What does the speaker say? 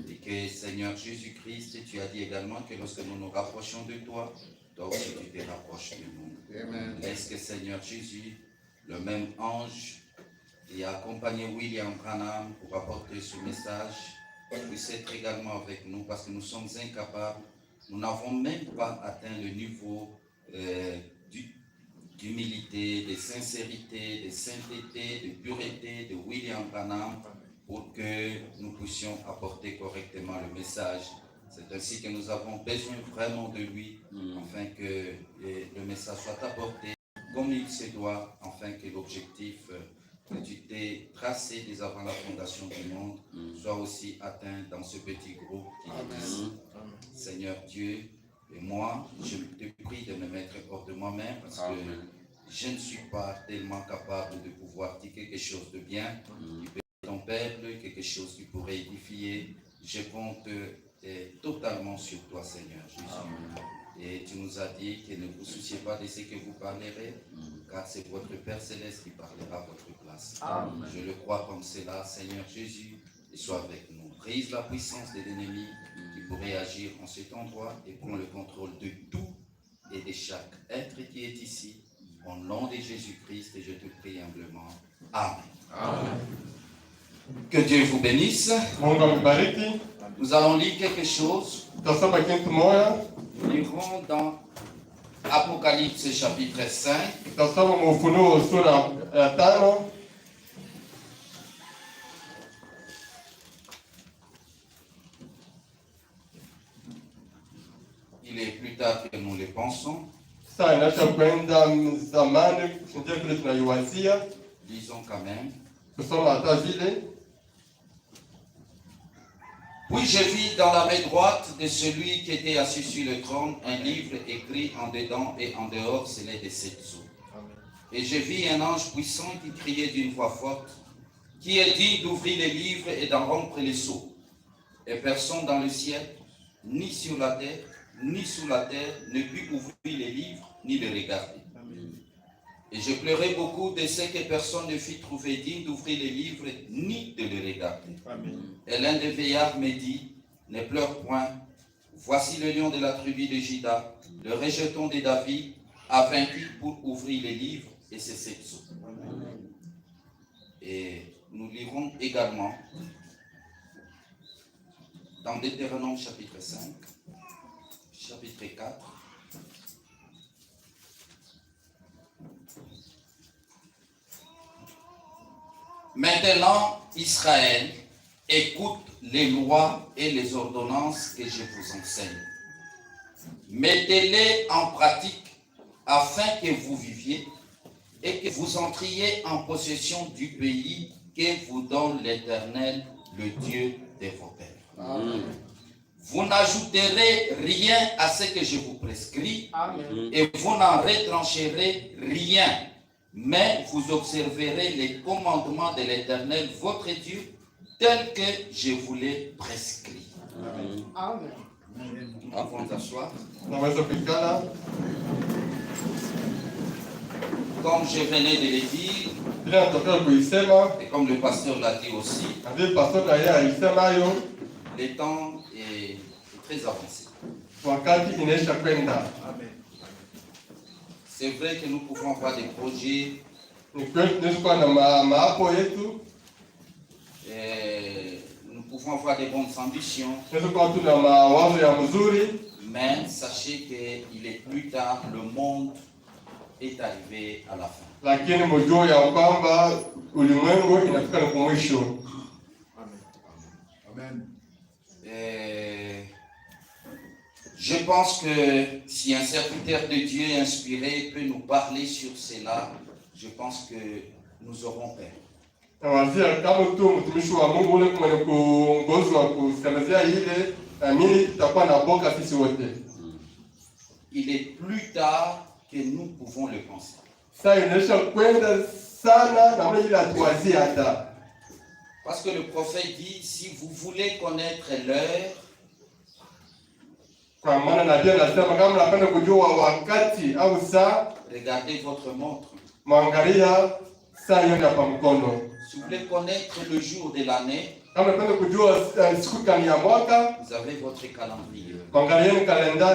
Et que, Seigneur Jésus-Christ, tu as dit également que lorsque nous nous rapprochons de toi, toi aussi tu te rapproches de nous. Amen. Laisse que, Seigneur Jésus, le même ange qui a accompagné William Branham pour apporter ce message, puisse être également avec nous, parce que nous sommes incapables. Nous n'avons même pas atteint le niveau d'humilité, de sincérité, de sainteté, de pureté de William Branham pour que nous puissions apporter correctement le message. C'est ainsi que nous avons besoin vraiment de lui, afin que le message soit apporté comme il se doit, afin que l'objectif que tu t'es tracé dès avant la fondation du monde soit aussi atteint dans ce petit groupe qui est ici. Seigneur Dieu, et moi, je te prie de me mettre hors de moi-même parce que je ne suis pas tellement capable de pouvoir dire quelque chose de bien qui peut être ton peuple, quelque chose qui pourrait édifier. Je compte totalement sur toi, Seigneur Jésus. Et tu nous as dit que ne vous souciez pas de ce que vous parlerez, car c'est votre Père Céleste qui parlera à votre place. Amen. Je le crois comme cela, Seigneur Jésus, et sois avec nous. Brise la puissance de l'ennemi qui pourrait agir en cet endroit et prends le contrôle de tout et de chaque être qui est ici. Au nom de Jésus-Christ, et je te prie humblement. Amen. Amen. Que Dieu vous bénisse. Nous allons lire quelque chose. Nous lirons dans Apocalypse chapitre 5. Il est plus tard que nous le pensons. Disons quand même. Puis je vis dans la main droite de celui qui était assis sur le trône un livre écrit en dedans et en dehors scellé de 7 sceaux. Et je vis un ange puissant qui criait d'une voix forte, qui est dit d'ouvrir les livres et d'en rompre les sceaux. Et personne dans le ciel, ni sur la terre, ni sous la terre, ne put ouvrir les livres, ni les regarder. Et je pleurais beaucoup de ce que personne ne fit trouver digne d'ouvrir les livres, ni de les regarder. Amen. Et l'un des veillards me dit, ne pleure point, voici le lion de la tribu de Juda, le rejeton de David, a vaincu pour ouvrir les livres et ses 7 sceaux. Et nous lirons également dans Deutéronome chapitre 5, chapitre 4, maintenant, Israël, écoute les lois et les ordonnances que je vous enseigne. Mettez-les en pratique afin que vous viviez et que vous entriez en possession du pays que vous donne l'Éternel, le Dieu de vos pères. Amen. Vous n'ajouterez rien à ce que je vous prescris. Amen. Et vous n'en retrancherez rien. Mais vous observerez les commandements de l'Éternel, votre Dieu, tels que je vous les prescris. Amen. Amen. Avant d'asseoir. Comme je venais de le dire, et comme le pasteur l'a dit aussi, le temps est très avancé. Amen. C'est vrai que nous pouvons avoir des projets, nous pouvons avoir des bonnes ambitions, mais sachez qu'il est plus tard, le monde est arrivé à la fin. Amen. Je pense que si un serviteur de Dieu inspiré peut nous parler sur cela, je pense que nous aurons peur. Il est plus tard que nous pouvons le penser. Parce que le prophète dit, si vous voulez connaître l'heure, regardez votre montre. Si vous voulez connaître le jour de l'année, Kama unapenda kujua siku gani ya mwaka, vous avez votre calendrier. kuangalieni kalenda